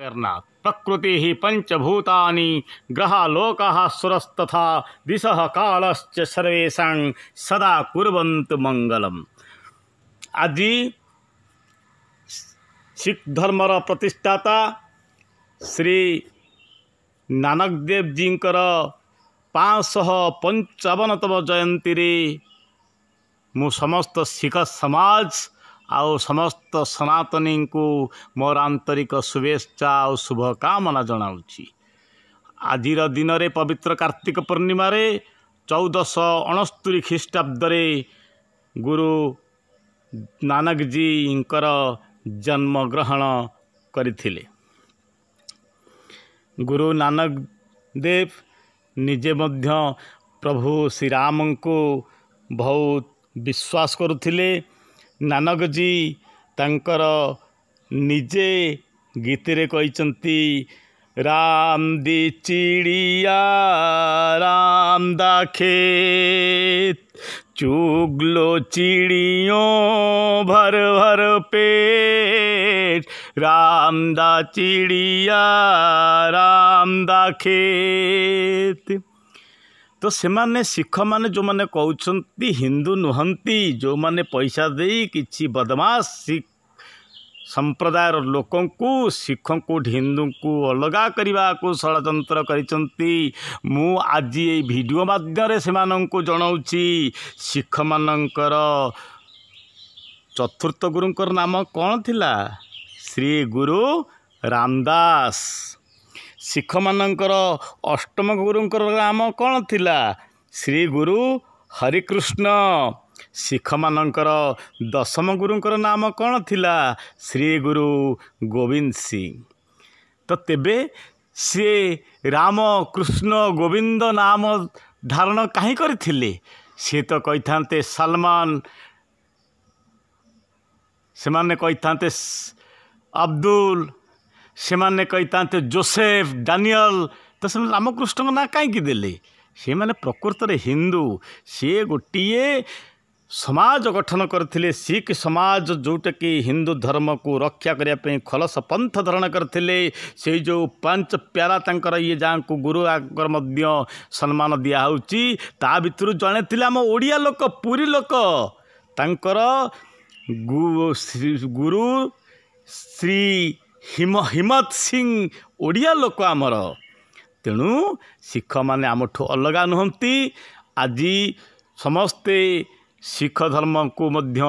प्रकृति ही पंचभूतानि ग्रहालोकाः सुरस्तथा दिशः कालश्च सर्वेषां सदा कुर्वन्तु मंगलम। आज सिख धर्मर प्रतिष्ठाता श्री नानक देव जींकर 555तम जयंती रे मु समस्त सिख समाज आउ समस्त सनातनी को मोर आंतरिक शुभेच्छा और शुभकामना जनाऊँगी। आज दिन में पवित्र कार्तिक पूर्णिमा 1469 ख्रीष्टाब्द गुरु नानक जी जन्म ग्रहण करथिले। गुरु नानक देव निजे मध्य प्रभु श्री राम को बहुत विश्वास करुथिले। नानक जी तांकर निजे गीतरे कहते राम दी चिड़िया राम दा खेत चुगलो चिड़ियों भर भर पेट राम दा चिड़िया राम दा खेत। तो सेमाने सिख माने जो माने कहउछंती हिंदू नुहंती जो माने पैसा देई किछि बदमाश सिख संप्रदायर लोकों को सिखों को हिंदू को अलगा करने को षड्यंत्र करिसंती। मु आज ये वीडियो माध्यम से को जनाऊँगी सिख मानकर चतुर्थ गुरुंकर नाम कौन थिला? श्री गुरु रामदास। सिख मानकर अष्टम गुरुंकर नाम कौन थिला? श्री गुरु हरिकृष्ण। सिख मानकर दशम गुरुंकर नाम कौन थिला? श्री गुरु गोविंद सिंह। तो तेबे से राम कृष्ण गोविंद नाम धारण कहीं करथिले? से तो कही सलमान, से माने कही अब्दुल, से माने कही जोसेफ डानियल। तो से रामकृष्ण ना कहीं देले? से माने प्रकृत रे हिंदू। से गोटे समाज गठन करथिले सिख समाज जोटा कि हिंदू धर्म को रक्षा करने खलस पंथ धारण करथिले। से जो पांच प्यारा तांकर ये जहाँ को गुरु आगर मध्य सम्मान दिया होची ता भितर जड़े थिले आम ओडिया लोक पुरी लोक तांकर गुरु श्री हिम्मत सिंह ओडिया लोक आमर। तेणु सिख माने आमठू अलगा नुहंती। आज समस्ते सिख धर्म को मध्य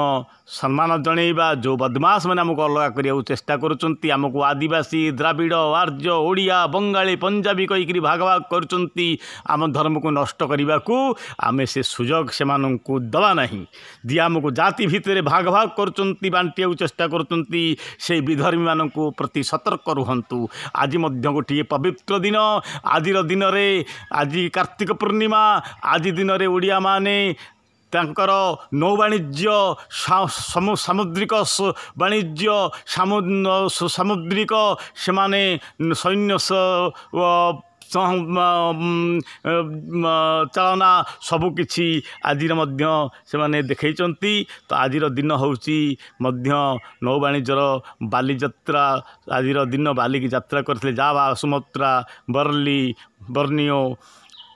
सम्मान जनइबा जो बदमाश मैंने आमको अलग करने चेष्टा करुँच आमको आदिवासी द्राविड़ आर्य ओडिया बंगाली पंजाबी कहीकि भाग भाग करुँच आम धर्म को नष्ट करने को आम से सुजोग से दवा नहीं जी आमको जाति भितर भाग भाग करुँच बांटिया चेष्टा करुँच से विधर्मी मान प्रति सतर्क रुहतु। आज गोटे पवित्र दिन आज दिन में आज कार्तिक पूर्णिमा आज दिन में ओडिया माने तांकर नौ वाणिज्य सामुद्रिक वाणिज्य सामुद्रिक से माने सैन्य चालना सबकिछि आज से माने देखैचंती। तो आज दिन होउची मध्य नौ वाणिज्यर बालीयात्रा आज दिन बाली की यात्रा करथिले जावा सुमात्रा बर्नियो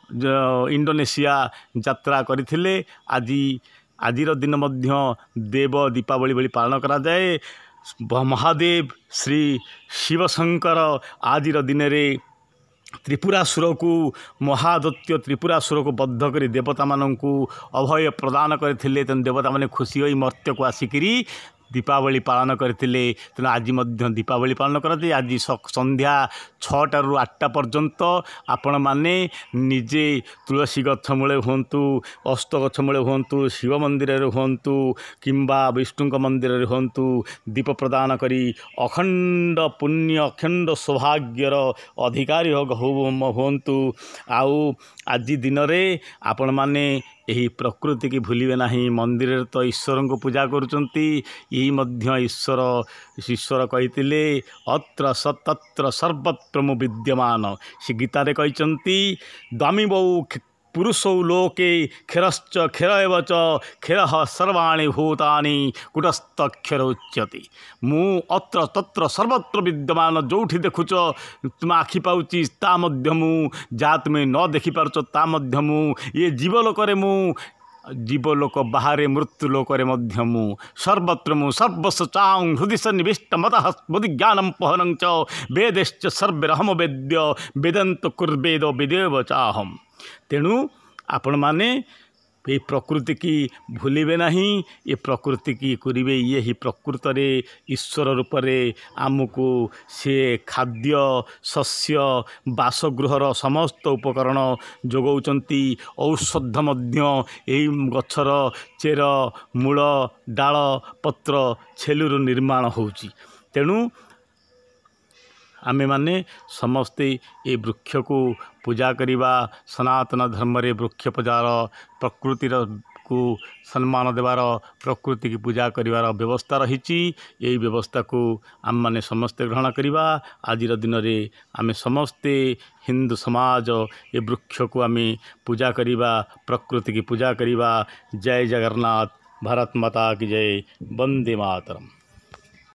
इंडोनेशिया यात्रा करथिले। आज दिन मध्य देव दीपावली भली पालन करा जाए। महादेव श्री शिवशंकर आज दिन में त्रिपुरासुर को महादत्य त्रिपुरासुर को बद्ध कर देवता मानू अभय प्रदान करथिले। तेन देवता माने खुशी होई मर्त्य को आसिकी दीपावली पालन करते। तेना आज दीपावली पालन करते। आज संध्या 6टा ରୁ 8टा पर्यंत आपण माने निजे तुलसी गछ मूले हुंतु अस्त गछ मूले हुंतु शिव मंदिर हुंतु किंबा विष्णु मंदिर हुंतु दीप प्रदान करी अखंड पुण्य अखंड सौभाग्यर अधिकारी हुंतु। आउ आज दिन में आपण माने यही प्रकृति की भूलिबे नहीं। मंदिर तो ईश्वर को पूजा करुचंती। यही मध्य ईश्वर कहितिले अत्र सतत्र सर्वत्र विद्यमान। से गीतारे कहिचंती दामी बहु पुरुषौ लोके क्षरश्च क्षर एव च क्षरः सर्वाणि भूतानि कुटस्थक्षर उच्यते। मु अत्र तत्र सर्वत्र विद्यमान जोठी देखुच तुम आखि पाउची ता मध्य मु जा तुम न देखि पारुच ता मध्य मु ये जीवलोकरे मु जीवलोक बाहरे मृत्युलोकरे मध्य मु सर्वत्र मु सर्वस्व चां हृदि सन्निविष्ट मतः बुद्धिज्ञानं पहनं च वेदैश्च सर्वैरहम वेद्य वेदांत कुर्वेद वेदेव चाहम। तेणु आपण माने ये प्रकृति की भूलिबे नहीं, ये प्रकृति की करिवे। ये ही प्रकृत रे ईश्वर रूप रे आमको से खाद्य शस्य बासगृहर समस्त उपकरण जोगाउचंती। औषध मध्य एई गछर चेर मूल डाल पत्र छेलुरु निर्माण होउची। तेणु आमे माने समस्ते ये वृक्ष को पूजा करिबा। सनातन धर्म रे वृक्ष पूजार प्रकृतिर को सम्मान देवार प्रकृति की पूजा करिवार व्यवस्था रही। यही व्यवस्था को आम माने समस्ते ग्रहण करिबा। आजिर दिन रे आमे समस्ते हिंदू समाज ये वृक्ष को आमे पूजा करिबा, प्रकृति की पूजा करिबा। जय जगन्नाथ, भारत माता की जय, वंदे मातरम।